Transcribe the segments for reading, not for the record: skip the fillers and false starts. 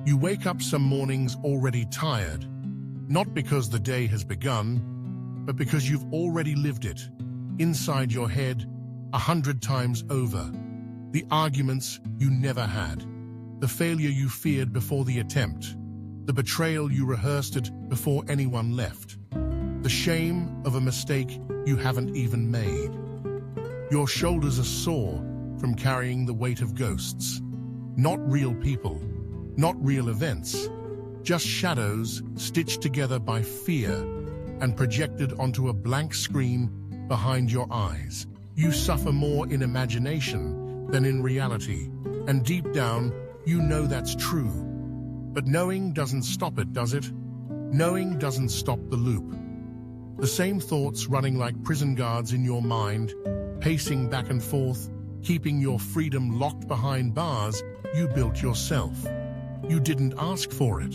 You wake up some mornings already tired, not because the day has begun, but because you've already lived it, inside your head, 100 times over. The arguments you never had, the failure you feared before the attempt, the betrayal you rehearsed it before anyone left, the shame of a mistake you haven't even made. Your shoulders are sore from carrying the weight of ghosts. Not real people, not real events, just shadows stitched together by fear and projected onto a blank screen behind your eyes. You suffer more in imagination than in reality, and deep down, you know that's true. But knowing doesn't stop it, does it? Knowing doesn't stop the loop. The same thoughts running like prison guards in your mind, pacing back and forth, keeping your freedom locked behind bars you built yourself. You didn't ask for it.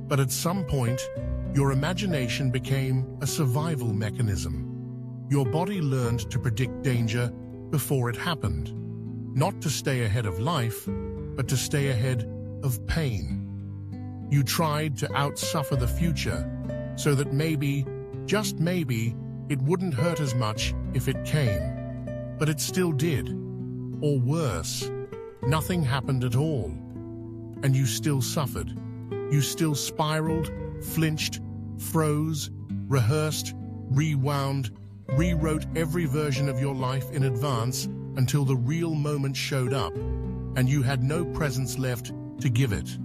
But at some point, your imagination became a survival mechanism. Your body learned to predict danger before it happened, not to stay ahead of life, but to stay ahead of pain. You tried to outsuffer the future so that maybe, just maybe, it wouldn't hurt as much if it came. But it still did. Or worse, nothing happened at all. And you still suffered. You still spiraled, flinched, froze, rehearsed, rewound, rewrote every version of your life in advance until the real moment showed up, and you had no presence left to give it.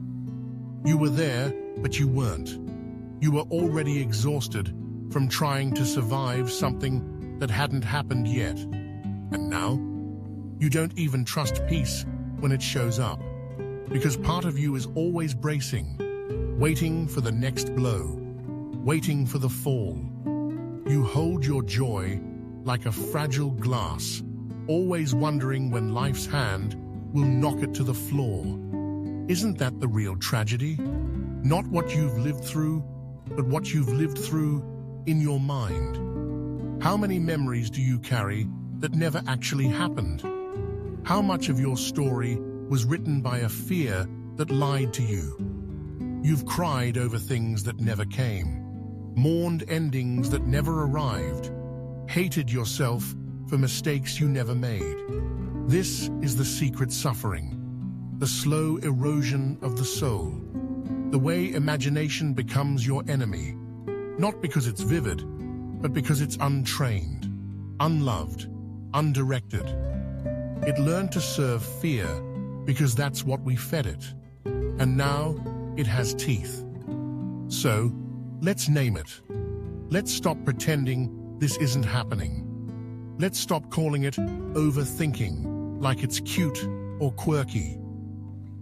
You were there, but you weren't. You were already exhausted from trying to survive something that hadn't happened yet. And now, you don't even trust peace when it shows up, because part of you is always bracing, waiting for the next blow, waiting for the fall. You hold your joy like a fragile glass, always wondering when life's hand will knock it to the floor. Isn't that the real tragedy? Not what you've lived through, but what you've lived through in your mind. How many memories do you carry that never actually happened? How much of your story was written by a fear that lied to you? You've cried over things that never came, mourned endings that never arrived, hated yourself for mistakes you never made. This is the secret suffering, the slow erosion of the soul, the way imagination becomes your enemy, not because it's vivid, but because it's untrained, unloved, undirected. It learned to serve fear because that's what we fed it. And now it has teeth. So, let's name it. Let's stop pretending this isn't happening. Let's stop calling it overthinking like it's cute or quirky.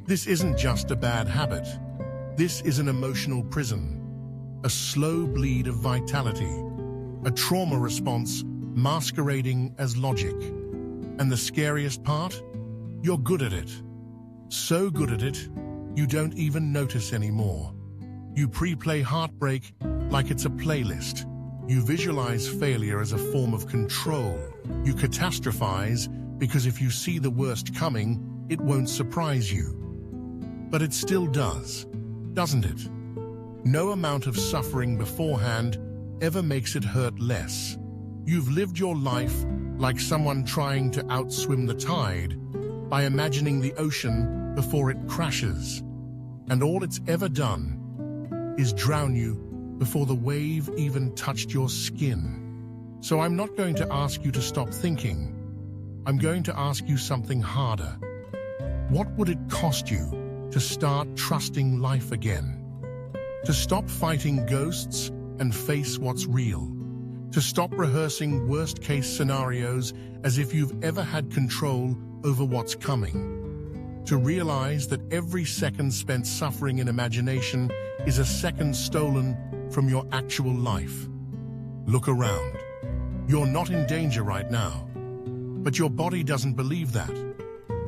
This isn't just a bad habit. This is an emotional prison, a slow bleed of vitality, a trauma response masquerading as logic. And the scariest part? You're good at it. So good at it, you don't even notice anymore. You pre-play heartbreak like it's a playlist. You visualize failure as a form of control. You catastrophize because if you see the worst coming, it won't surprise you. But it still does, doesn't it? No amount of suffering beforehand ever makes it hurt less. You've lived your life like someone trying to outswim the tide by imagining the ocean before it crashes. And all it's ever done is drown you before the wave even touched your skin. So I'm not going to ask you to stop thinking. I'm going to ask you something harder. What would it cost you to start trusting life again? To stop fighting ghosts and face what's real? To stop rehearsing worst-case scenarios as if you've ever had control over what's coming? To realize that every second spent suffering in imagination is a second stolen from your actual life? Look around. You're not in danger right now. But your body doesn't believe that,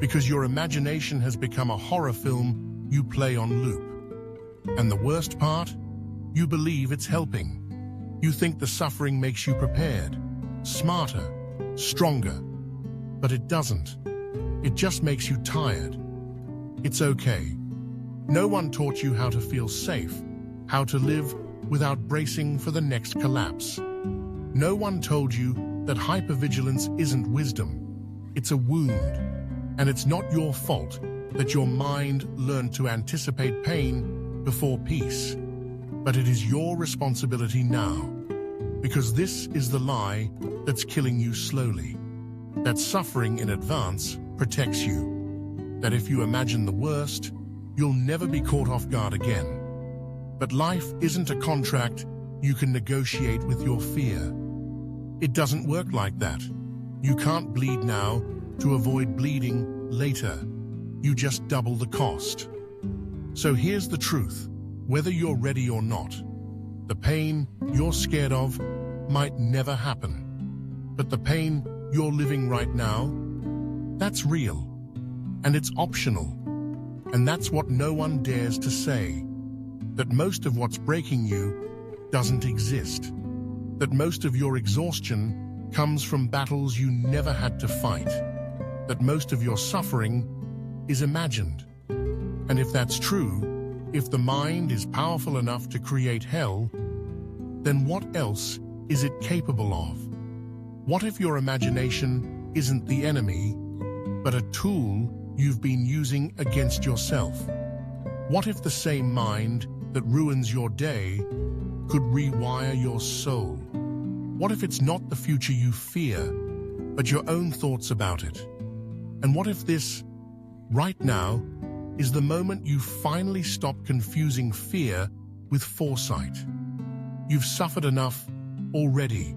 because your imagination has become a horror film you play on loop. And the worst part? You believe it's helping. You think the suffering makes you prepared, smarter, stronger. But it doesn't. It just makes you tired. It's okay. No one taught you how to feel safe, how to live without bracing for the next collapse. No one told you that hypervigilance isn't wisdom, it's a wound. And it's not your fault that your mind learned to anticipate pain before peace. But it is your responsibility now, because this is the lie that's killing you slowly. That suffering in advance protects you. That if you imagine the worst, you'll never be caught off guard again. But life isn't a contract you can negotiate with your fear. It doesn't work like that. You can't bleed now to avoid bleeding later. You just double the cost. So here's the truth, whether you're ready or not. The pain you're scared of might never happen. But the pain you're living right now, that's real. And it's optional. And that's what no one dares to say. That most of what's breaking you doesn't exist. That most of your exhaustion comes from battles you never had to fight. That most of your suffering is imagined. And if that's true, if the mind is powerful enough to create hell, then what else is it capable of? What if your imagination isn't the enemy, but a tool you've been using against yourself? What if the same mind that ruins your day could rewire your soul? What if it's not the future you fear, but your own thoughts about it? And what if this, right now, is the moment you finally stop confusing fear with foresight? You've suffered enough already,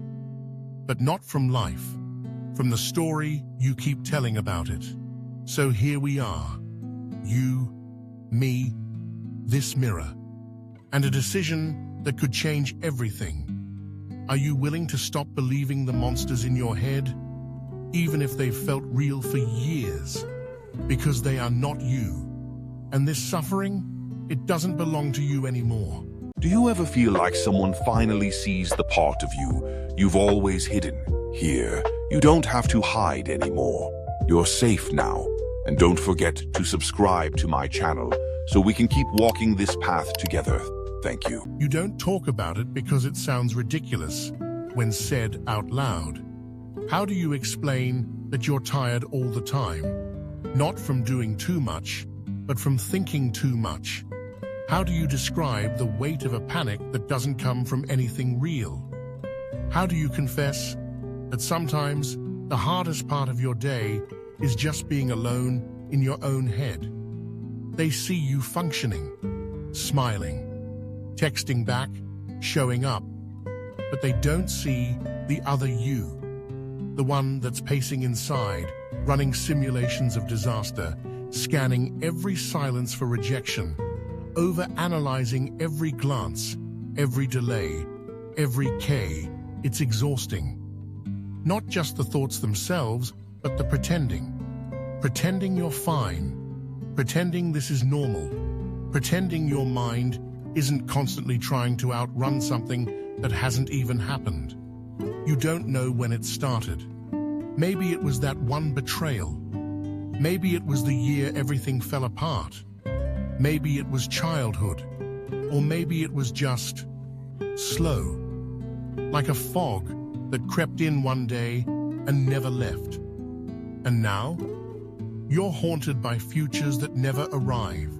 but not from life, from the story you keep telling about it. So here we are, you, me, this mirror, and a decision that could change everything. Are you willing to stop believing the monsters in your head, even if they've felt real for years? Because they are not you. And this suffering, it doesn't belong to you anymore. Do you ever feel like someone finally sees the part of you you've always hidden? Here, you don't have to hide anymore. You're safe now. And don't forget to subscribe to my channel so we can keep walking this path together. Thank you. You don't talk about it because it sounds ridiculous when said out loud. How do you explain that you're tired all the time? Not from doing too much, but from thinking too much. How do you describe the weight of a panic that doesn't come from anything real? How do you confess that sometimes the hardest part of your day is just being alone in your own head? They see you functioning, smiling, texting back, showing up, but they don't see the other you, the one that's pacing inside, running simulations of disaster, scanning every silence for rejection, over-analyzing every glance, every delay, every K. It's exhausting. Not just the thoughts themselves, but the pretending. Pretending you're fine. Pretending this is normal. Pretending your mind isn't constantly trying to outrun something that hasn't even happened. You don't know when it started. Maybe it was that one betrayal. Maybe it was the year everything fell apart. Maybe it was childhood. Or maybe it was just slow. Like a fog that crept in one day and never left. And now, you're haunted by futures that never arrive.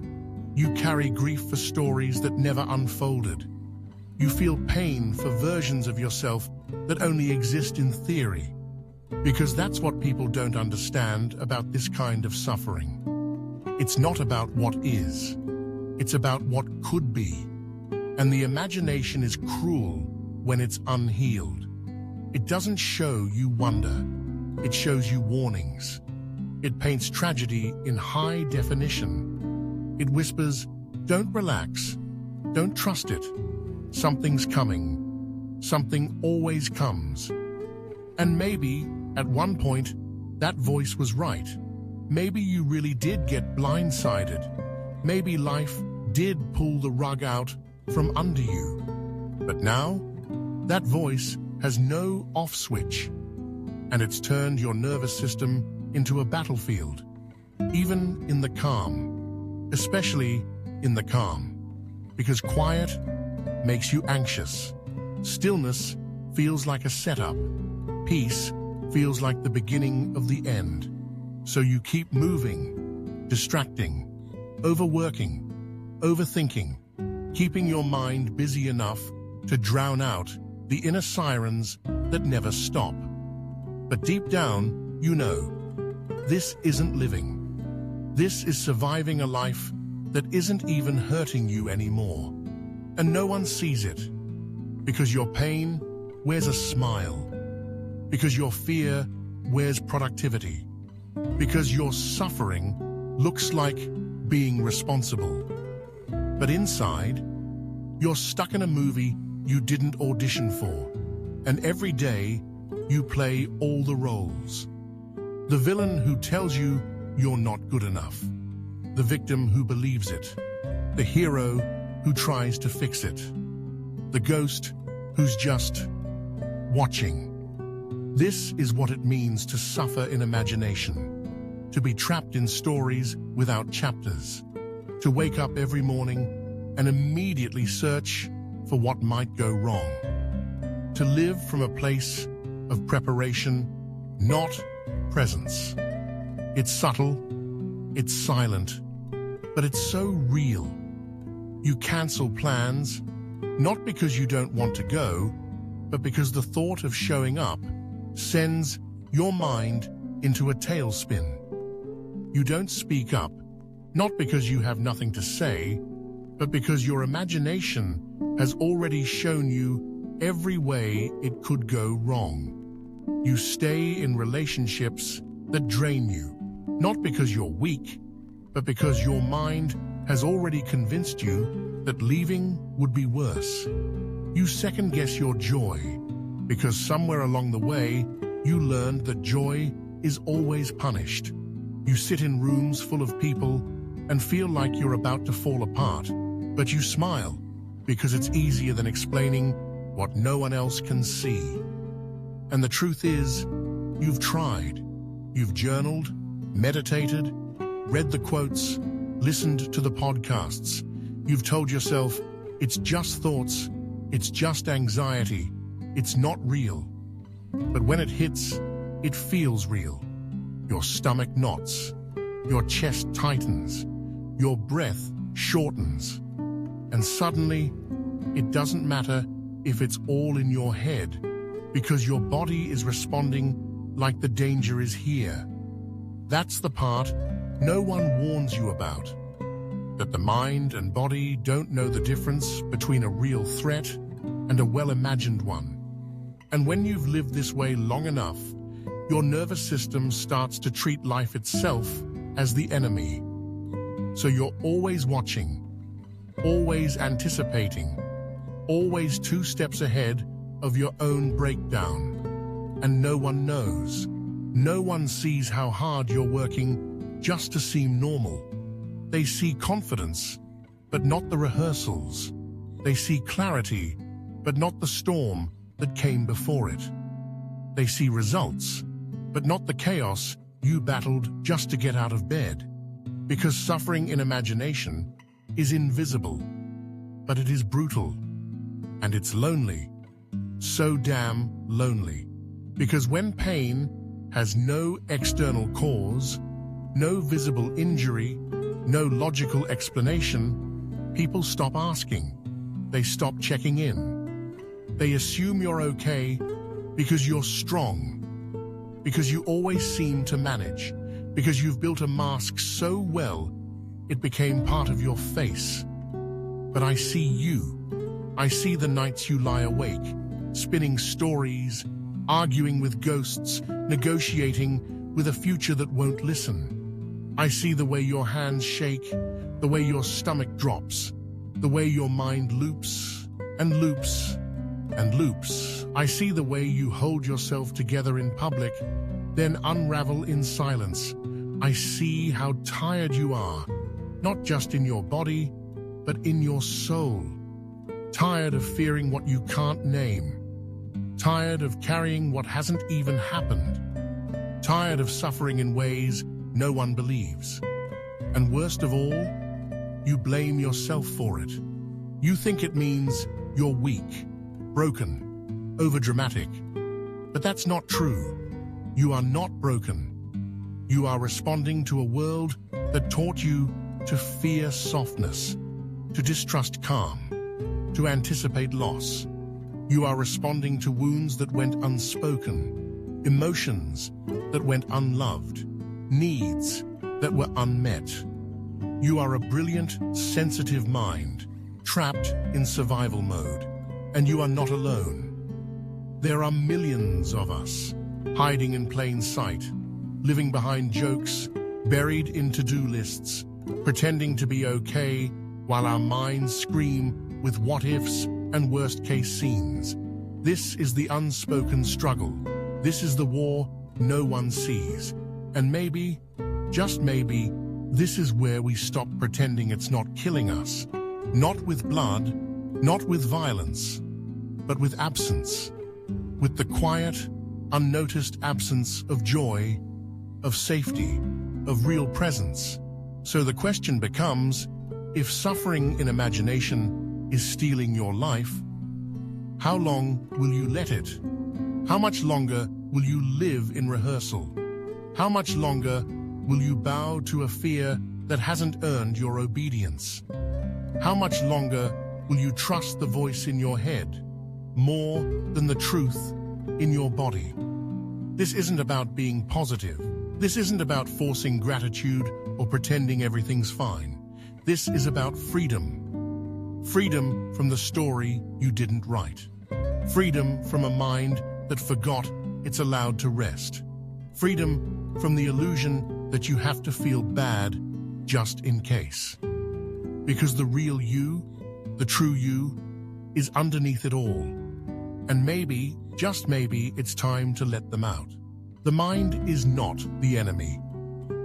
You carry grief for stories that never unfolded. You feel pain for versions of yourself that only exist in theory. Because that's what people don't understand about this kind of suffering. It's not about what is. It's about what could be. And the imagination is cruel when it's unhealed. It doesn't show you wonder. It shows you warnings. It paints tragedy in high definition. It whispers, don't relax. Don't trust it. Something's coming. Something always comes. And maybe, at one point, that voice was right. Maybe you really did get blindsided. Maybe life did pull the rug out from under you. But now, that voice has no off switch. And it's turned your nervous system into a battlefield. Even in the calm. Especially in the calm. Because quiet makes you anxious. Stillness feels like a setup. Peace feels like the beginning of the end. So you keep moving, distracting, overworking, overthinking, keeping your mind busy enough to drown out the inner sirens that never stop. But deep down, you know, this isn't living. This is surviving a life that isn't even hurting you anymore. And no one sees it. Because your pain wears a smile. Because your fear wears productivity. Because your suffering looks like being responsible. But inside, you're stuck in a movie you didn't audition for. And every day, you play all the roles. The villain who tells you you're not good enough. The victim who believes it. The hero who tries to fix it. The ghost who's just watching. This is what it means to suffer in imagination. To be trapped in stories without chapters. To wake up every morning and immediately search for what might go wrong. To live from a place of preparation, not presence. It's subtle, it's silent, but it's so real. You cancel plans, not because you don't want to go, but because the thought of showing up sends your mind into a tailspin. You don't speak up, not because you have nothing to say, but because your imagination has already shown you every way it could go wrong. You stay in relationships that drain you, not because you're weak, but because your mind has already convinced you that leaving would be worse. You second-guess your joy, because somewhere along the way, you learned that joy is always punished. You sit in rooms full of people and feel like you're about to fall apart, but you smile, because it's easier than explaining what no one else can see. And the truth is, you've tried. You've journaled, meditated, read the quotes, listened to the podcasts. You've told yourself, it's just thoughts, it's just anxiety, it's not real. But when it hits, it feels real. Your stomach knots, your chest tightens, your breath shortens. And suddenly, it doesn't matter if it's all in your head, because your body is responding like the danger is here. That's the part no one warns you about. That the mind and body don't know the difference between a real threat and a well-imagined one. And when you've lived this way long enough, your nervous system starts to treat life itself as the enemy. So you're always watching, always anticipating, always 2 steps ahead of your own breakdown. And no one knows. No one sees how hard you're working just to seem normal. They see confidence, but not the rehearsals. They see clarity, but not the storm that came before it. They see results, but not the chaos you battled just to get out of bed. Because suffering in imagination is invisible, but it is brutal, and it's lonely. So damn lonely. Because when pain has no external cause, no visible injury, no logical explanation, people stop asking. They stop checking in. They assume you're okay because you're strong, because you always seem to manage, because you've built a mask so well it became part of your face. But I see you. I see the nights you lie awake, spinning stories, arguing with ghosts, negotiating with a future that won't listen. I see the way your hands shake, the way your stomach drops, the way your mind loops and loops and loops. I see the way you hold yourself together in public, then unravel in silence. I see how tired you are, not just in your body, but in your soul. Tired of fearing what you can't name. Tired of carrying what hasn't even happened. Tired of suffering in ways no one believes. And worst of all, you blame yourself for it. You think it means you're weak, broken, overdramatic. But that's not true. You are not broken. You are responding to a world that taught you to fear softness, to distrust calm, to anticipate loss. You are responding to wounds that went unspoken, emotions that went unloved, needs that were unmet. You are a brilliant, sensitive mind, trapped in survival mode, and you are not alone. There are millions of us, hiding in plain sight, living behind jokes, buried in to-do lists, pretending to be okay while our minds scream with what-ifs and worst-case scenes. This is the unspoken struggle. This is the war no one sees. And maybe, just maybe, this is where we stop pretending it's not killing us. Not with blood, not with violence, but with absence. With the quiet, unnoticed absence of joy, of safety, of real presence. So the question becomes, if suffering in imagination is stealing your life, how long will you let it? How much longer will you live in rehearsal? How much longer will you bow to a fear that hasn't earned your obedience? How much longer will you trust the voice in your head more than the truth in your body? This isn't about being positive. This isn't about forcing gratitude or pretending everything's fine. This is about freedom. Freedom from the story you didn't write. Freedom from a mind that forgot it's allowed to rest. Freedom from the illusion that you have to feel bad just in case. Because the real you, the true you, is underneath it all. And maybe, just maybe, it's time to let them out. The mind is not the enemy.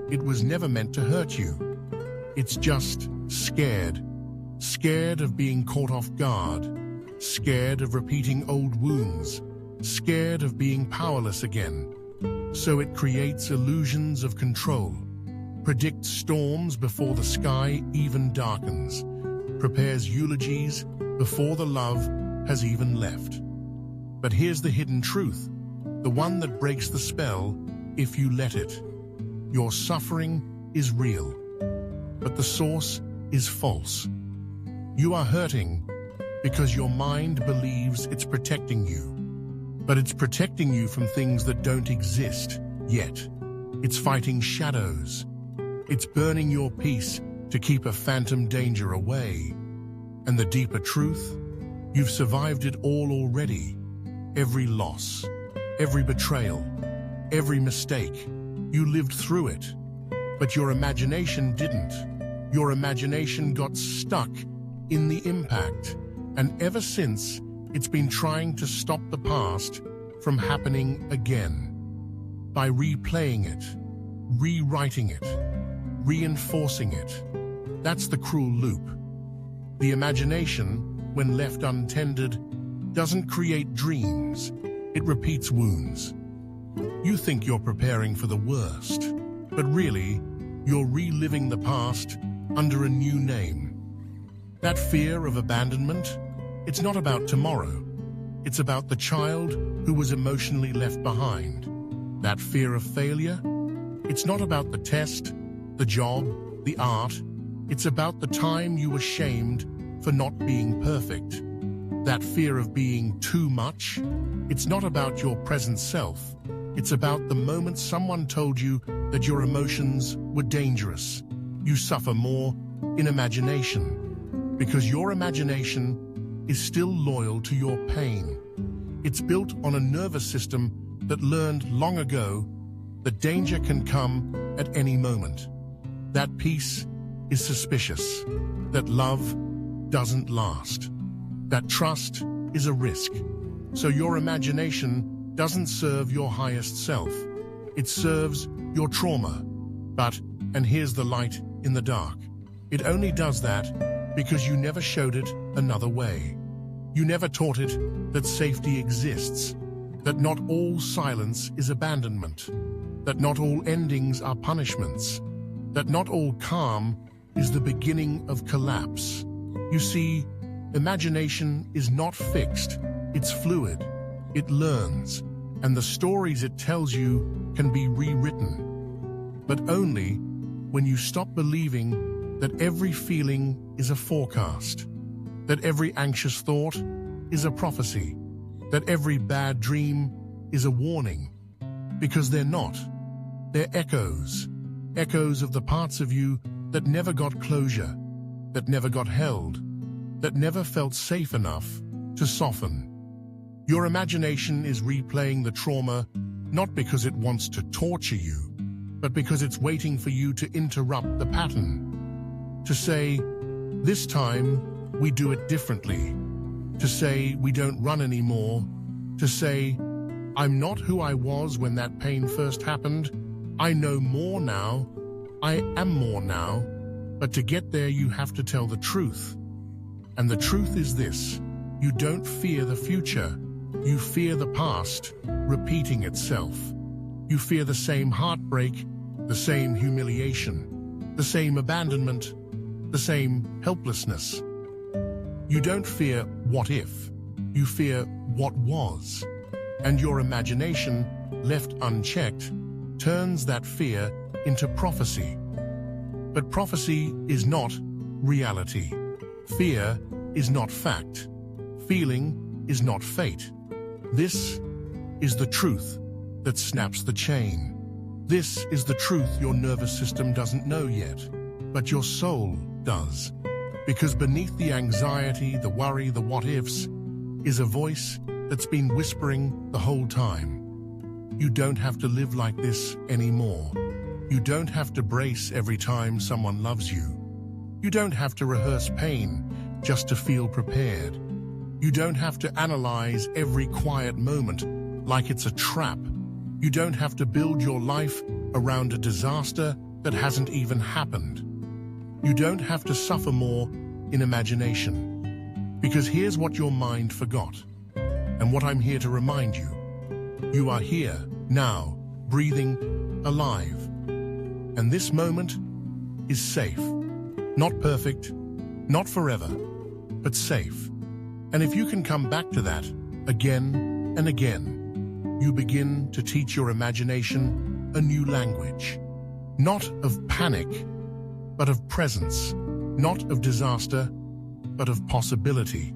It was never meant to hurt you. It's just scared. Scared of being caught off guard. Scared of repeating old wounds. Scared of being powerless again. So it creates illusions of control. Predicts storms before the sky even darkens. Prepares eulogies before the love has even left. But here's the hidden truth. The one that breaks the spell if you let it. Your suffering is real, but the source is false. You are hurting because your mind believes it's protecting you, but it's protecting you from things that don't exist yet. It's fighting shadows. It's burning your peace to keep a phantom danger away. And the deeper truth, you've survived it all already. Every loss, every betrayal, every mistake, you lived through it. But your imagination didn't. Your imagination got stuck in the impact. And ever since, it's been trying to stop the past from happening again. By replaying it, rewriting it, reinforcing it. That's the cruel loop. The imagination, when left untended, doesn't create dreams. It repeats wounds. You think you're preparing for the worst, but really, you're reliving the past under a new name. That fear of abandonment, it's not about tomorrow. It's about the child who was emotionally left behind. That fear of failure, it's not about the test, the job, the art. It's about the time you were shamed for not being perfect. That fear of being too much, it's not about your present self. It's about the moment someone told you that your emotions were dangerous. You suffer more in imagination, because your imagination is still loyal to your pain. It's built on a nervous system that learned long ago that danger can come at any moment. That peace is suspicious. That love doesn't last. That trust is a risk. So your imagination doesn't serve your highest self. It serves your trauma. But, and here's the light in the dark, it only does that because you never showed it another way. You never taught it that safety exists, that not all silence is abandonment, that not all endings are punishments, that not all calm is the beginning of collapse. You see, imagination is not fixed, it's fluid, it learns, and the stories it tells you can be rewritten. But only when you stop believing that every feeling is a forecast, that every anxious thought is a prophecy, that every bad dream is a warning. Because they're not. They're echoes. Echoes of the parts of you that never got closure, that never got held, that never felt safe enough to soften. Your imagination is replaying the trauma not because it wants to torture you, but because it's waiting for you to interrupt the pattern. To say, this time we do it differently. To say we don't run anymore. To say, I'm not who I was when that pain first happened. I know more now. I am more now. But to get there, you have to tell the truth. And the truth is this: you don't fear the future. You fear the past repeating itself. You fear the same heartbreak, the same humiliation, the same abandonment, the same helplessness. You don't fear what if. You fear what was. And your imagination, left unchecked, turns that fear into prophecy. But prophecy is not reality. Fear is not fact. Feeling is not fate. This is the truth that snaps the chain. This is the truth your nervous system doesn't know yet, but your soul does. Because beneath the anxiety, the worry, the what-ifs, is a voice that's been whispering the whole time. You don't have to live like this anymore. You don't have to brace every time someone loves you. You don't have to rehearse pain just to feel prepared. You don't have to analyze every quiet moment like it's a trap. You don't have to build your life around a disaster that hasn't even happened. You don't have to suffer more in imagination. Because here's what your mind forgot, and what I'm here to remind you. You are here, now, breathing, alive. And this moment is safe. Not perfect, not forever, but safe. And if you can come back to that again and again, you begin to teach your imagination a new language. Not of panic, but of presence. Not of disaster, but of possibility.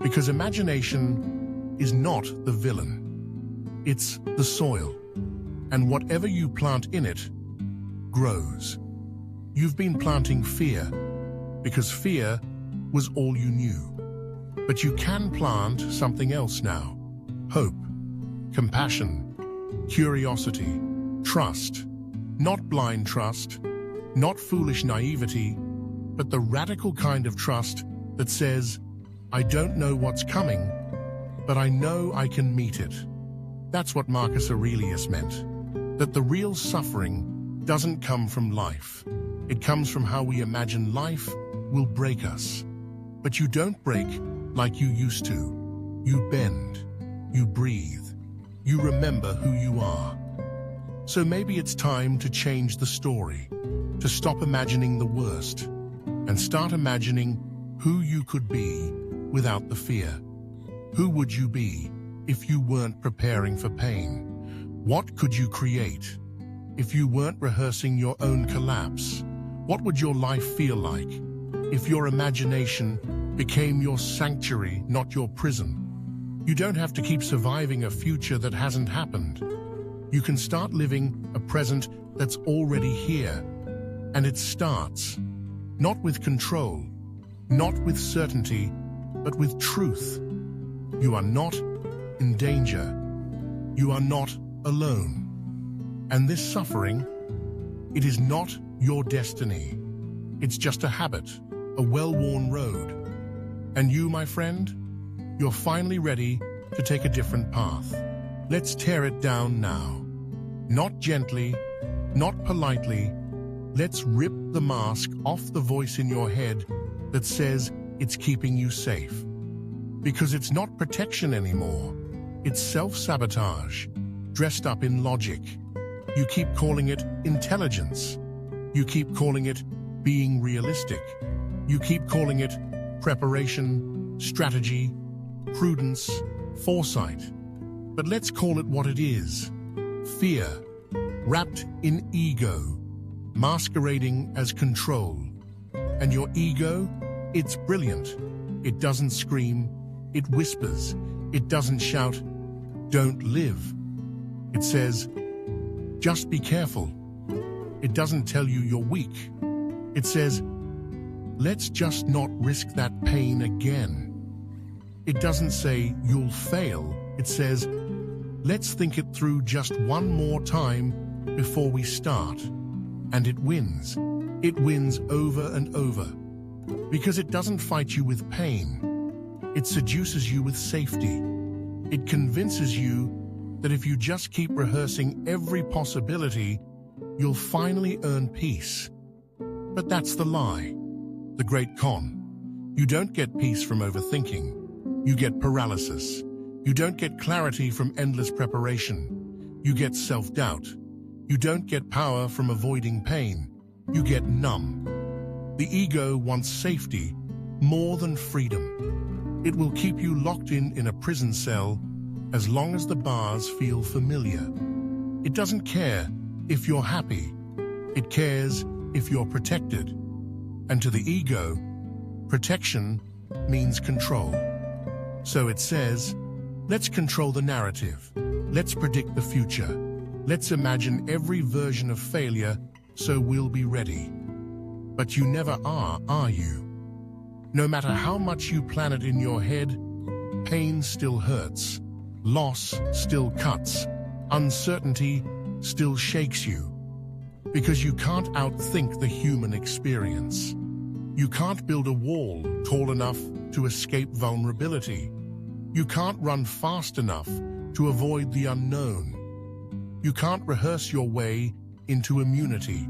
Because imagination is not the villain. It's the soil. And whatever you plant in it grows. You've been planting fear because fear was all you knew. But you can plant something else now. Hope, compassion, curiosity, trust. Not blind trust, not foolish naivety, but the radical kind of trust that says, I don't know what's coming, but I know I can meet it. That's what Marcus Aurelius meant. That the real suffering doesn't come from life. It comes from how we imagine life will break us. But you don't break like you used to. You bend, you breathe, you remember who you are. So maybe it's time to change the story, to stop imagining the worst, and start imagining who you could be without the fear. Who would you be if you weren't preparing for pain? What could you create if you weren't rehearsing your own collapse? What would your life feel like if your imagination became your sanctuary, not your prison? You don't have to keep surviving a future that hasn't happened. You can start living a present that's already here. And it starts not with control, not with certainty, but with truth. You are not in danger. You are not alone. And this suffering, it is not your destiny. It's just a habit, a well-worn road. And you, my friend, you're finally ready to take a different path. Let's tear it down now. Not gently, not politely. Let's rip the mask off the voice in your head that says it's keeping you safe. Because it's not protection anymore. It's self-sabotage, dressed up in logic. You keep calling it intelligence. You keep calling it being realistic. You keep calling it preparation, strategy, prudence, foresight. But let's call it what it is. Fear, wrapped in ego, masquerading as control. And your ego, it's brilliant. It doesn't scream, it whispers, it doesn't shout, "Don't live." It says, "Just be careful." It doesn't tell you you're weak. It says, "Let's just not risk that pain again." It doesn't say you'll fail. It says, "Let's think it through just one more time before we start." And it wins. It wins over and over. Because it doesn't fight you with pain. It seduces you with safety. It convinces you that if you just keep rehearsing every possibility, you'll finally earn peace. But that's the lie, the great con. You don't get peace from overthinking. You get paralysis. You don't get clarity from endless preparation. You get self-doubt. You don't get power from avoiding pain. You get numb. The ego wants safety more than freedom. It will keep you locked in a prison cell as long as the bars feel familiar. It doesn't care if you're happy. It cares if you're protected. And to the ego, protection means control. So it says, let's control the narrative. Let's predict the future. Let's imagine every version of failure so we'll be ready. But you never are you? No matter how much you plan it in your head, pain still hurts. Loss still cuts. Uncertainty still shakes you. Because you can't outthink the human experience. You can't build a wall tall enough to escape vulnerability. You can't run fast enough to avoid the unknown. You can't rehearse your way into immunity.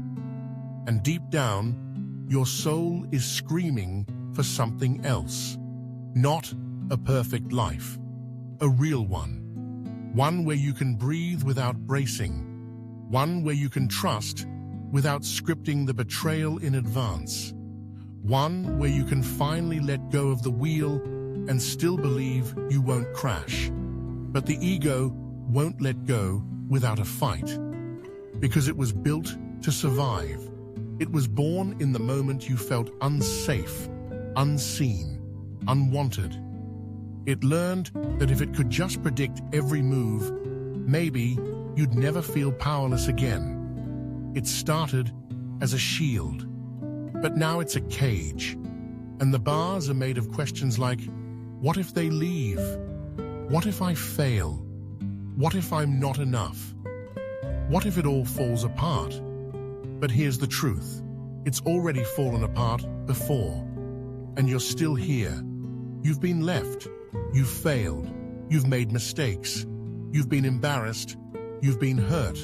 And deep down, your soul is screaming for something else. Not a perfect life. A real one. One where you can breathe without bracing. One where you can trust without scripting the betrayal in advance. One where you can finally let go of the wheel and still believe you won't crash. But the ego won't let go without a fight. Because it was built to survive. It was born in the moment you felt unsafe, unseen, unwanted. It learned that if it could just predict every move, maybe you'd never feel powerless again. It started as a shield, but now it's a cage. And the bars are made of questions like, what if they leave? What if I fail? What if I'm not enough? What if it all falls apart? But here's the truth. It's already fallen apart before. And you're still here. You've been left. You've failed. You've made mistakes. You've been embarrassed. You've been hurt.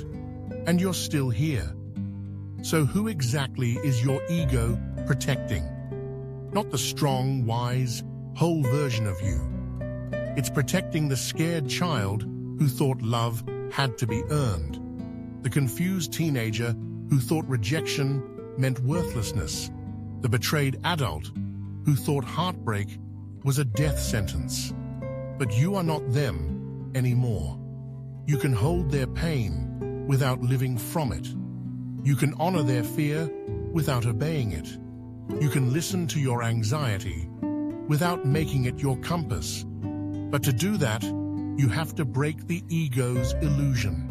And you're still here. So who exactly is your ego protecting? Not the strong, wise, whole version of you. It's protecting the scared child who thought love had to be earned. The confused teenager who thought rejection meant worthlessness. The betrayed adult who thought heartbreak was a death sentence. But you are not them anymore. You can hold their pain without living from it. You can honor their fear without obeying it. You can listen to your anxiety without making it your compass. But to do that, you have to break the ego's illusion.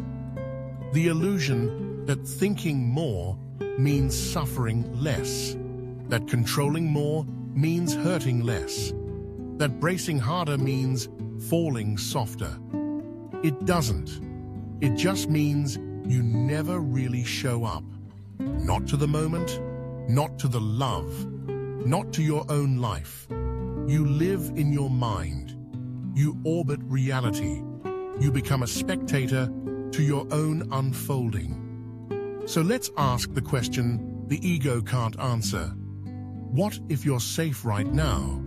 The illusion that thinking more means suffering less. That controlling more means hurting less. That bracing harder means falling softer. It doesn't. It just means you never really show up. Not to the moment, not to the love, not to your own life. You live in your mind. You orbit reality. You become a spectator to your own unfolding. So let's ask the question the ego can't answer. What if you're safe right now,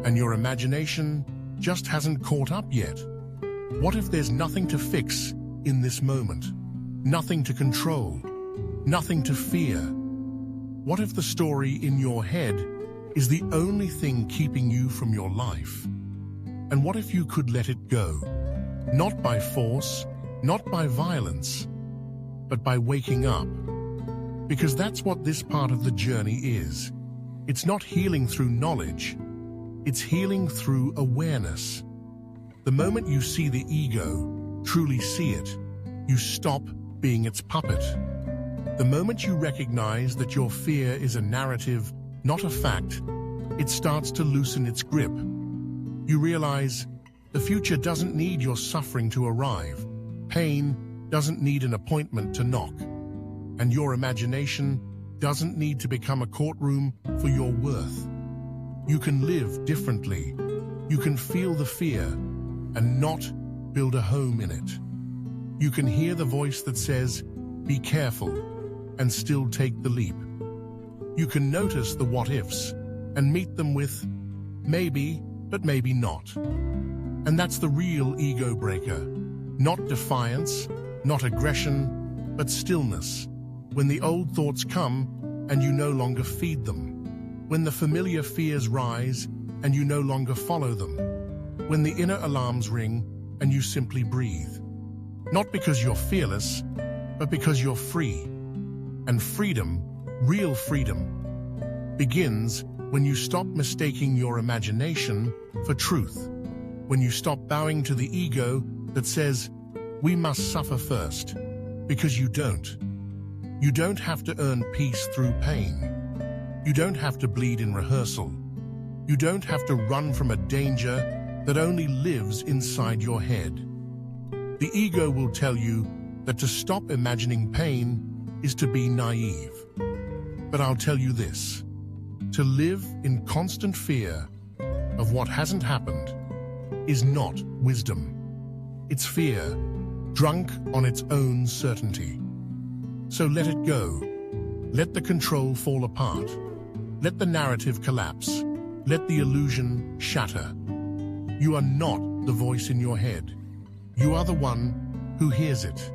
and your imagination just hasn't caught up yet? What if there's nothing to fix in this moment? Nothing to control? Nothing to fear? What if the story in your head is the only thing keeping you from your life? And what if you could let it go? Not by force, not by violence, but by waking up. Because that's what this part of the journey is. It's not healing through knowledge, it's healing through awareness. The moment you see the ego, truly see it, you stop being its puppet. The moment you recognize that your fear is a narrative, not a fact, it starts to loosen its grip. You realize the future doesn't need your suffering to arrive. Pain doesn't need an appointment to knock. And your imagination doesn't need to become a courtroom for your worth. You can live differently. You can feel the fear and not build a home in it. You can hear the voice that says, "Be careful," and still take the leap. You can notice the what-ifs and meet them with maybe, but maybe not. And that's the real ego breaker. Not defiance, not aggression, but stillness. When the old thoughts come and you no longer feed them. When the familiar fears rise and you no longer follow them. When the inner alarms ring and you simply breathe. Not because you're fearless, but because you're free. And freedom, real freedom, begins when you stop mistaking your imagination for truth. When you stop bowing to the ego that says, "We must suffer first," because you don't. You don't have to earn peace through pain. You don't have to bleed in rehearsal. You don't have to run from a danger that only lives inside your head. The ego will tell you that to stop imagining pain is to be naive. But I'll tell you this, to live in constant fear of what hasn't happened is not wisdom. It's fear, drunk on its own certainty. So let it go. Let the control fall apart. Let the narrative collapse. Let the illusion shatter. You are not the voice in your head. You are the one who hears it.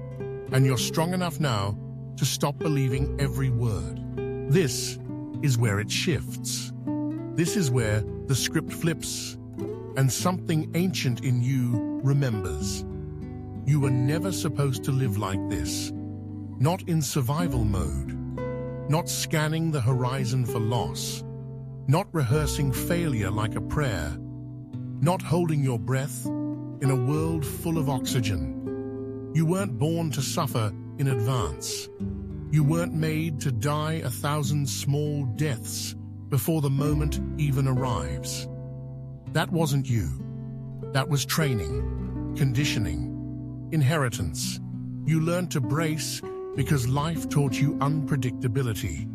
And you're strong enough now to stop believing every word. This is where it shifts. This is where the script flips, and something ancient in you remembers. You were never supposed to live like this. Not in survival mode. Not scanning the horizon for loss. Not rehearsing failure like a prayer. Not holding your breath in a world full of oxygen. You weren't born to suffer in advance. You weren't made to die 1,000 small deaths before the moment even arrives. That wasn't you. That was training, conditioning, inheritance. You learned to brace because life taught you unpredictability.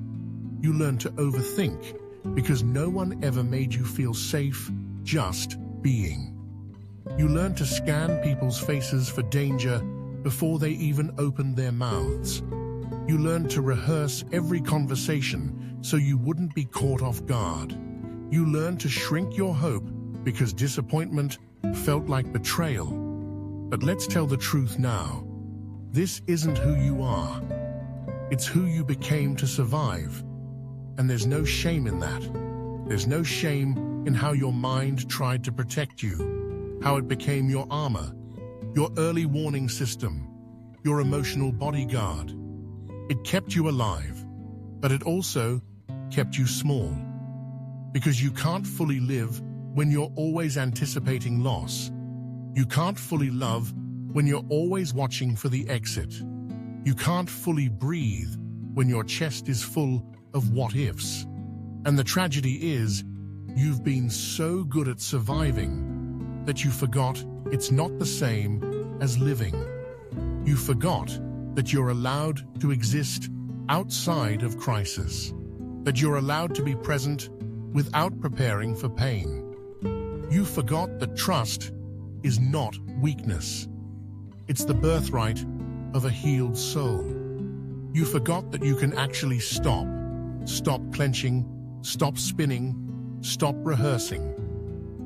You learned to overthink because no one ever made you feel safe just being. You learned to scan people's faces for danger before they even opened their mouths. You learned to rehearse every conversation so you wouldn't be caught off guard. You learned to shrink your hope because disappointment felt like betrayal. But let's tell the truth now. This isn't who you are. It's who you became to survive. And there's no shame in that. There's no shame in how your mind tried to protect you, how it became your armor, your early warning system, your emotional bodyguard. It kept you alive, but it also kept you small. Because you can't fully live when you're always anticipating loss. You can't fully love when you're always watching for the exit. You can't fully breathe when your chest is full of what-ifs. And the tragedy is, you've been so good at surviving that you forgot it's not the same as living. You forgot that you're allowed to exist outside of crisis, that you're allowed to be present without preparing for pain. You forgot that trust is not weakness. It's the birthright of a healed soul. You forgot that you can actually stop clenching, stop spinning, stop rehearsing,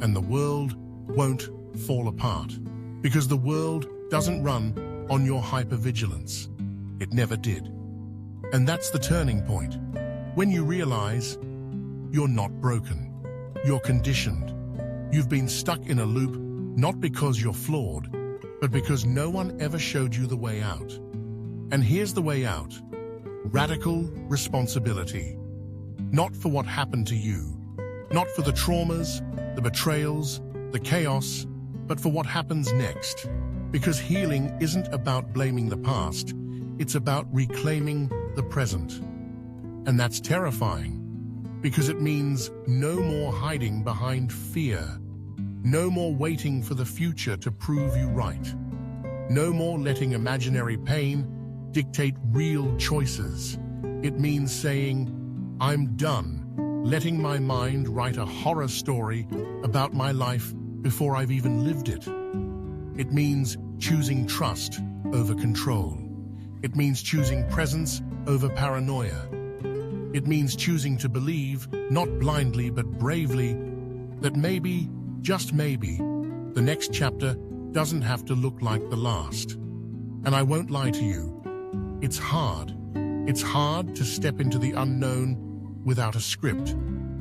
and the world won't fall apart. Because the world doesn't run on your hypervigilance. It never did. And that's the turning point. When you realize you're not broken, you're conditioned. You've been stuck in a loop, not because you're flawed, but because no one ever showed you the way out. And here's the way out. Radical responsibility. Not for what happened to you, not for the traumas, the betrayals, the chaos, but for what happens next. Because healing isn't about blaming the past, it's about reclaiming the present. And that's terrifying, because it means no more hiding behind fear, no more waiting for the future to prove you right, no more letting imaginary pain dictate real choices. It means saying, I'm done letting my mind write a horror story about my life before I've even lived it. It means choosing trust over control. It means choosing presence over paranoia. It means choosing to believe, not blindly but bravely, that maybe, just maybe, the next chapter doesn't have to look like the last. And I won't lie to you, it's hard. It's hard to step into the unknown without a script.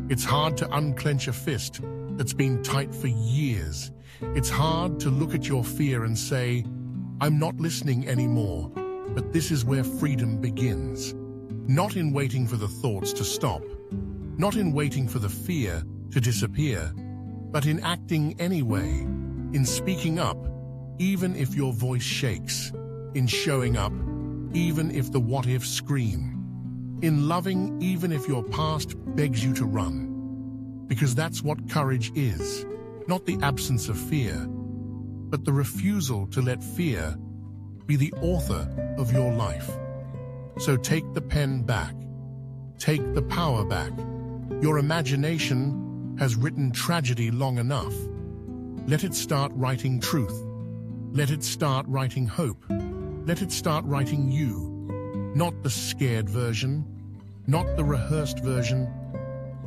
It's hard to unclench a fist that's been tight for years. It's hard to look at your fear and say, I'm not listening anymore, but this is where freedom begins. Not in waiting for the thoughts to stop, not in waiting for the fear to disappear, but in acting anyway, in speaking up, even if your voice shakes, in showing up, even if the what-ifs scream, in loving even if your past begs you to run. Because that's what courage is, not the absence of fear, but the refusal to let fear be the author of your life. So take the pen back. Take the power back. Your imagination has written tragedy long enough. Let it start writing truth. Let it start writing hope. Let it start writing you. Not the scared version, not the rehearsed version,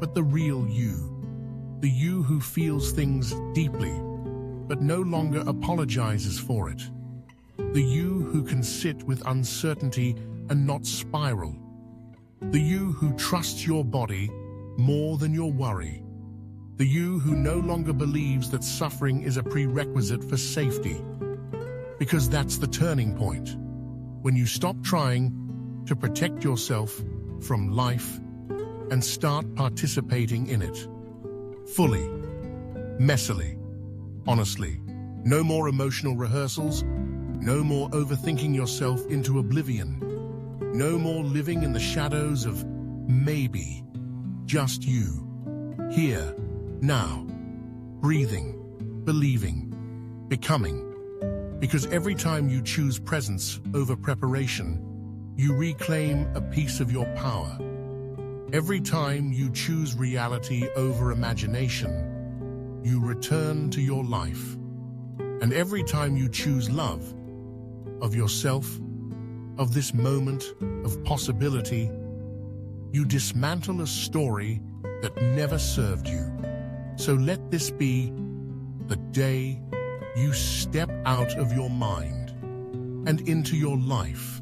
but the real you. The you who feels things deeply, but no longer apologizes for it. The you who can sit with uncertainty and not spiral. The you who trusts your body more than your worry. The you who no longer believes that suffering is a prerequisite for safety. Because that's the turning point. When you stop trying to protect yourself from life and start participating in it. Fully, messily, honestly. No more emotional rehearsals. No more overthinking yourself into oblivion. No more living in the shadows of maybe. Just you. Here, now. Breathing, believing, becoming. Because every time you choose presence over preparation, you reclaim a piece of your power. Every time you choose reality over imagination, you return to your life. And every time you choose love of yourself, of this moment of possibility, you dismantle a story that never served you. So let this be the day you step out of your mind and into your life.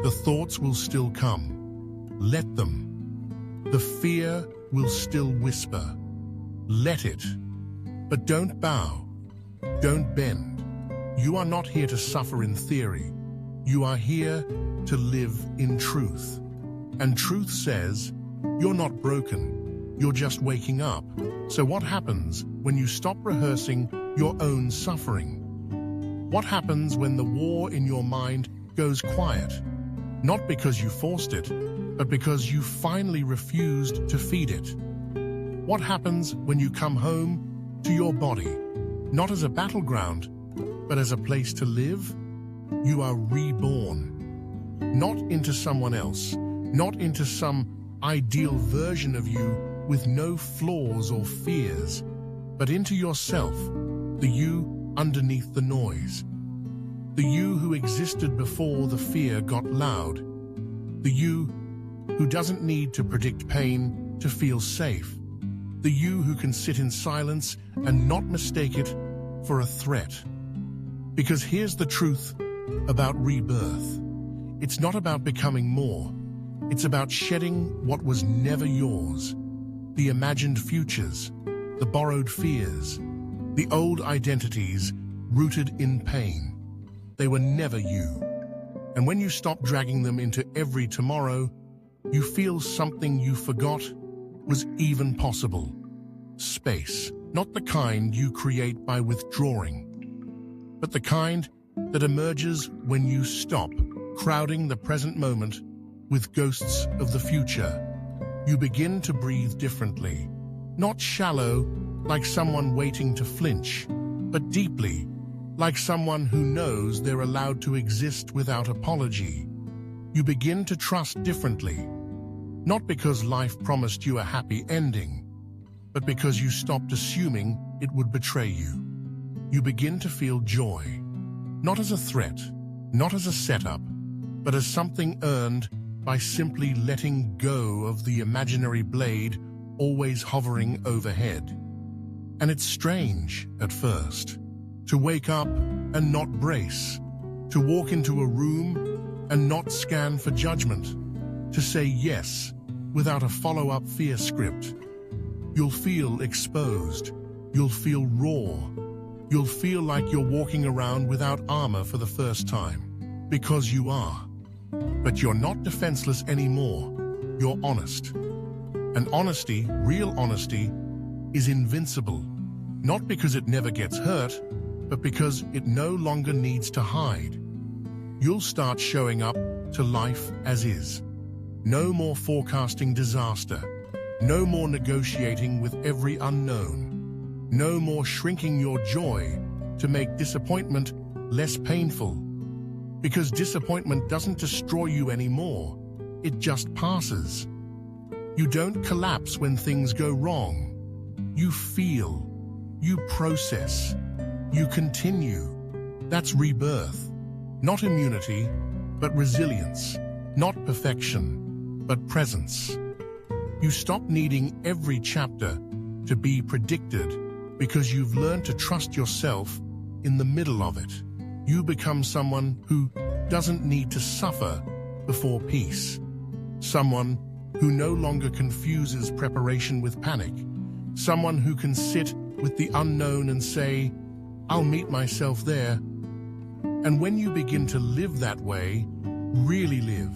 The thoughts will still come. Let them. The fear will still whisper. Let it. But don't bow. Don't bend. You are not here to suffer in theory. You are here to live in truth. And truth says, you're not broken. You're just waking up. So what happens when you stop rehearsing your own suffering? What happens when the war in your mind goes quiet? Not because you forced it, but because you finally refused to feed it. What happens when you come home to your body, not as a battleground, but as a place to live? You are reborn, not into someone else, not into some ideal version of you with no flaws or fears, but into yourself, the you underneath the noise, the you who existed before the fear got loud, the you who doesn't need to predict pain to feel safe, the you who can sit in silence and not mistake it for a threat. Because here's the truth about rebirth. It's not about becoming more. It's about shedding what was never yours, the imagined futures, the borrowed fears, the old identities rooted in pain. They were never you. And when you stop dragging them into every tomorrow, you feel something you forgot was even possible. Space, not the kind you create by withdrawing, but the kind that emerges when you stop crowding the present moment with ghosts of the future. You begin to breathe differently, not shallow, like someone waiting to flinch, but deeply, like someone who knows they're allowed to exist without apology. You begin to trust differently, not because life promised you a happy ending, but because you stopped assuming it would betray you. You begin to feel joy, not as a threat, not as a setup, but as something earned by simply letting go of the imaginary blade always hovering overhead. And it's strange at first, to wake up and not brace, to walk into a room and not scan for judgment, to say yes without a follow-up fear script. You'll feel exposed, you'll feel raw, you'll feel like you're walking around without armor for the first time, because you are. But you're not defenseless anymore, you're honest. And honesty, real honesty, is invincible, not because it never gets hurt, but because it no longer needs to hide. You'll start showing up to life as is. No more forecasting disaster. No more negotiating with every unknown. No more shrinking your joy to make disappointment less painful. Because disappointment doesn't destroy you anymore. It just passes. You don't collapse when things go wrong. You feel. You process. You continue. That's rebirth. Not immunity, but resilience. Not perfection, but presence. You stop needing every chapter to be predicted because you've learned to trust yourself in the middle of it. You become someone who doesn't need to suffer before peace. Someone who no longer confuses preparation with panic. Someone who can sit with the unknown and say, I'll meet myself there. And when you begin to live that way, really live,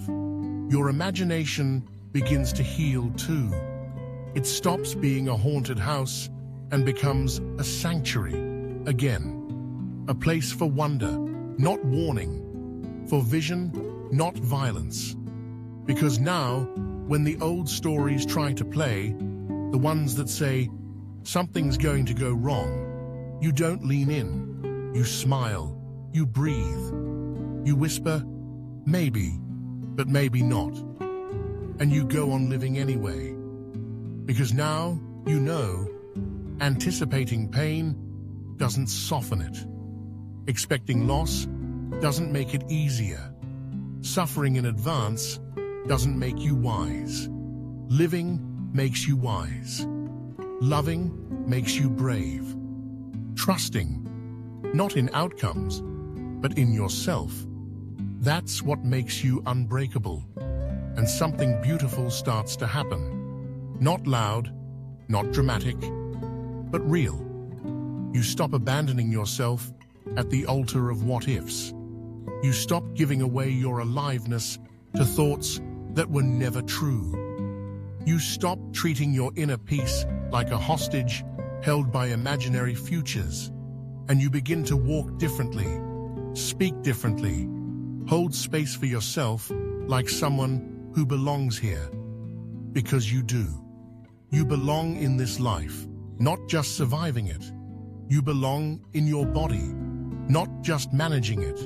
your imagination begins to heal too. It stops being a haunted house and becomes a sanctuary again. A place for wonder, not warning, for vision, not violence. Because now, when the old stories try to play, the ones that say, something's going to go wrong, you don't lean in, you smile, you breathe, you whisper, maybe, but maybe not. And you go on living anyway. Because now, you know, anticipating pain doesn't soften it. Expecting loss doesn't make it easier. Suffering in advance doesn't make you wise. Living makes you wise. Loving makes you brave. Trusting, not in outcomes, but in yourself. That's what makes you unbreakable. And something beautiful starts to happen. Not loud, not dramatic, but real. You stop abandoning yourself at the altar of what-ifs. You stop giving away your aliveness to thoughts that were never true. You stop treating your inner peace like a hostage held by imaginary futures, and you begin to walk differently, speak differently, hold space for yourself like someone who belongs here. Because you do. You belong in this life, not just surviving it. You belong in your body, not just managing it.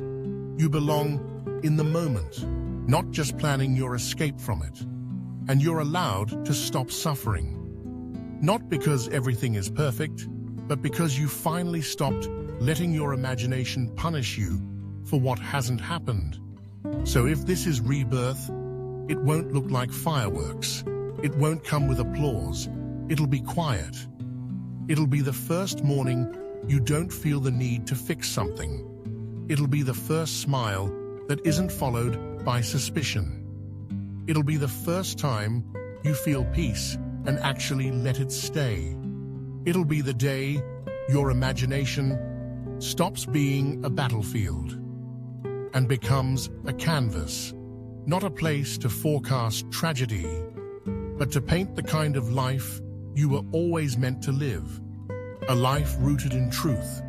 You belong in the moment, not just planning your escape from it. And you're allowed to stop suffering. Not because everything is perfect, but because you finally stopped letting your imagination punish you for what hasn't happened. So if this is rebirth, it won't look like fireworks. It won't come with applause. It'll be quiet. It'll be the first morning you don't feel the need to fix something. It'll be the first smile that isn't followed by suspicion. It'll be the first time you feel peace and actually let it stay. It'll be the day your imagination stops being a battlefield and becomes a canvas, not a place to forecast tragedy, but to paint the kind of life you were always meant to live. A life rooted in truth,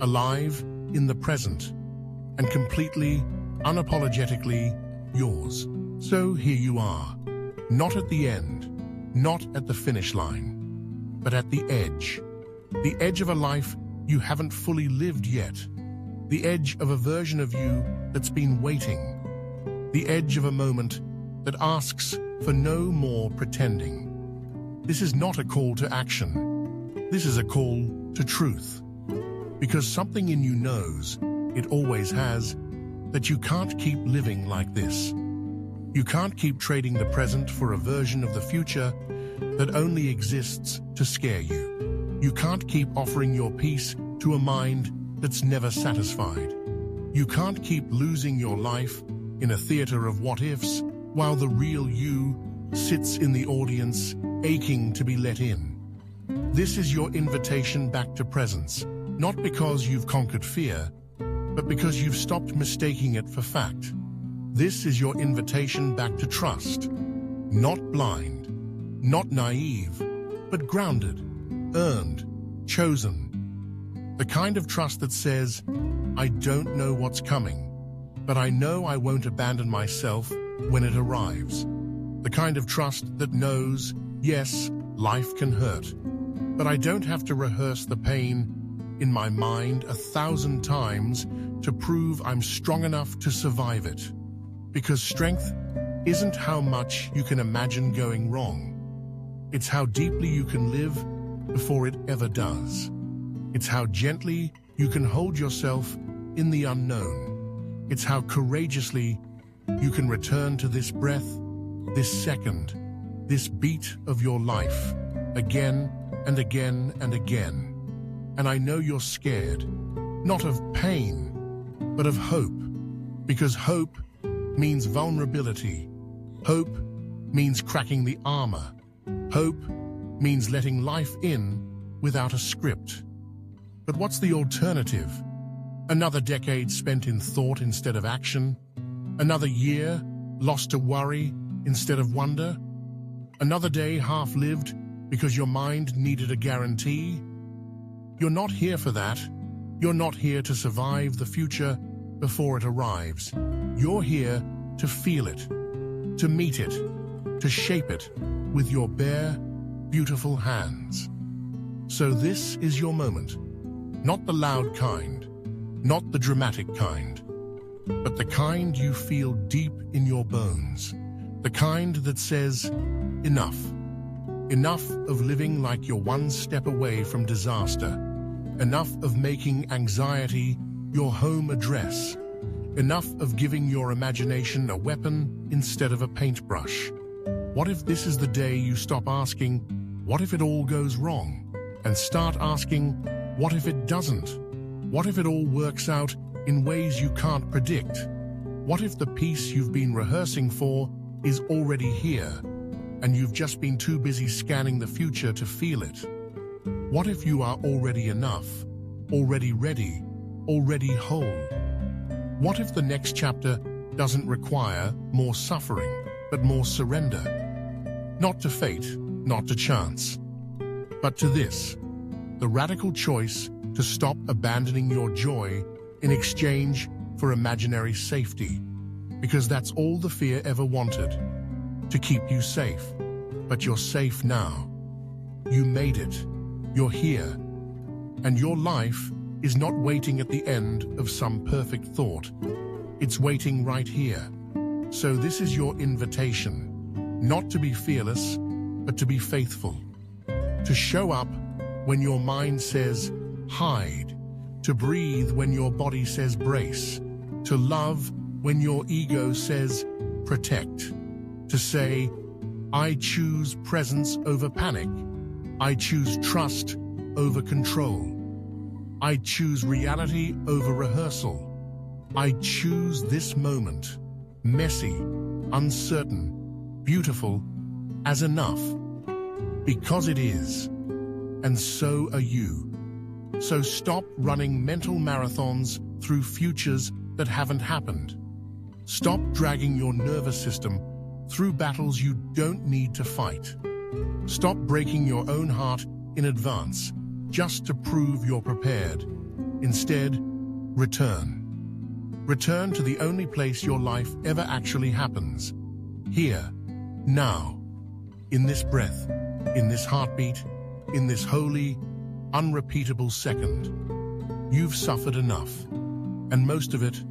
alive in the present, and completely, unapologetically yours. So here you are, not at the end, not at the finish line, but at the edge of a life you haven't fully lived yet, the edge of a version of you that's been waiting, the edge of a moment that asks for no more pretending. This is not a call to action. This is a call to truth. Because something in you knows, it always has, that you can't keep living like this. You can't keep trading the present for a version of the future that only exists to scare you. You can't keep offering your peace to a mind that's never satisfied. You can't keep losing your life in a theater of what-ifs while the real you sits in the audience, aching to be let in. This is your invitation back to presence, not because you've conquered fear, but because you've stopped mistaking it for fact. This is your invitation back to trust, not blind, not naive, but grounded, earned, chosen. The kind of trust that says, I don't know what's coming, but I know I won't abandon myself when it arrives. The kind of trust that knows, yes, life can hurt, but I don't have to rehearse the pain in my mind 1,000 times to prove I'm strong enough to survive it. Because strength isn't how much you can imagine going wrong. It's how deeply you can live before it ever does. It's how gently you can hold yourself in the unknown. It's how courageously you can return to this breath, this second, this beat of your life, again and again and again. And I know you're scared, not of pain, but of hope, because hope means vulnerability. Hope means cracking the armor. Hope means letting life in without a script. But what's the alternative? Another decade spent in thought instead of action? Another year lost to worry instead of wonder? Another day half-lived because your mind needed a guarantee? You're not here for that. You're not here to survive the future before it arrives. You're here to feel it, to meet it, to shape it with your bare, beautiful hands. So this is your moment. Not the loud kind, not the dramatic kind, but the kind you feel deep in your bones. The kind that says, enough. Enough of living like you're one step away from disaster. Enough of making anxiety your home address. Enough of giving your imagination a weapon instead of a paintbrush. What if this is the day you stop asking, what if it all goes wrong? And start asking, what if it doesn't? What if it all works out in ways you can't predict? What if the peace you've been rehearsing for is already here, and you've just been too busy scanning the future to feel it? What if you are already enough, already ready, already whole? What if the next chapter doesn't require more suffering, but more surrender? Not to fate, not to chance, but to this, the radical choice to stop abandoning your joy in exchange for imaginary safety, because that's all the fear ever wanted, to keep you safe. But you're safe now. You made it. You're here. And your life is not waiting at the end of some perfect thought. It's waiting right here. So this is your invitation, not to be fearless, but to be faithful. To show up when your mind says, hide. To breathe when your body says brace. To love when your ego says protect. To say, I choose presence over panic. I choose trust over control. I choose reality over rehearsal. I choose this moment, messy, uncertain, beautiful as enough. Because it is. And so are you. So stop running mental marathons through futures that haven't happened. Stop dragging your nervous system through battles you don't need to fight. Stop breaking your own heart in advance just to prove you're prepared. Instead, return. Return to the only place your life ever actually happens. Here, now, in this breath, in this heartbeat, in this holy, unrepeatable second. You've suffered enough, and most of it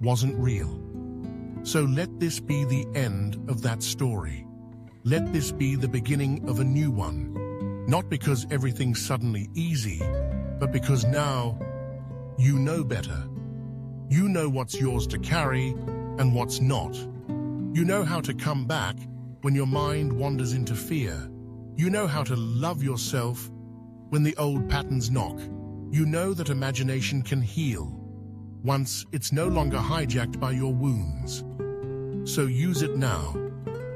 wasn't real. So let this be the end of that story. Let this be the beginning of a new one. Not because everything's suddenly easy, but because now you know better. You know what's yours to carry and what's not. You know how to come back when your mind wanders into fear. You know how to love yourself when the old patterns knock. You know that imagination can heal once it's no longer hijacked by your wounds. So use it now,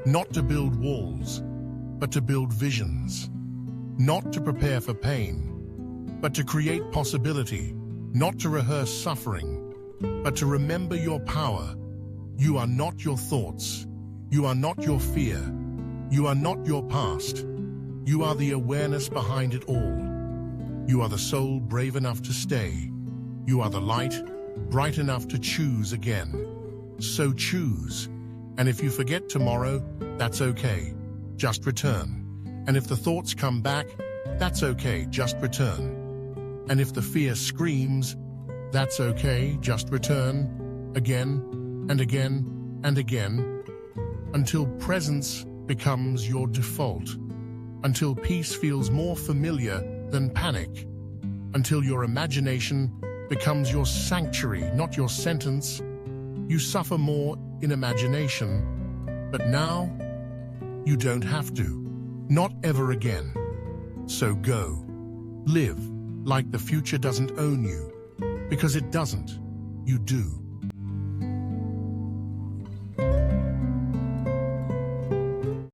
not to build walls, but to build visions. Not to prepare for pain, but to create possibility. Not to rehearse suffering, but to remember your power. You are not your thoughts. You are not your fear. You are not your past. You are the awareness behind it all. You are the soul brave enough to stay. You are the light bright enough to choose again. So choose. And if you forget tomorrow, that's okay. Just return. And if the thoughts come back, that's okay. Just return. And if the fear screams, that's okay. Just return. Again and again and again. Until presence becomes your default. Until peace feels more familiar than panic. Until your imagination becomes your sanctuary, not your sentence. You suffer more in imagination, but now you don't have to. Not ever again. So go. Live like the future doesn't own you, because it doesn't. You do.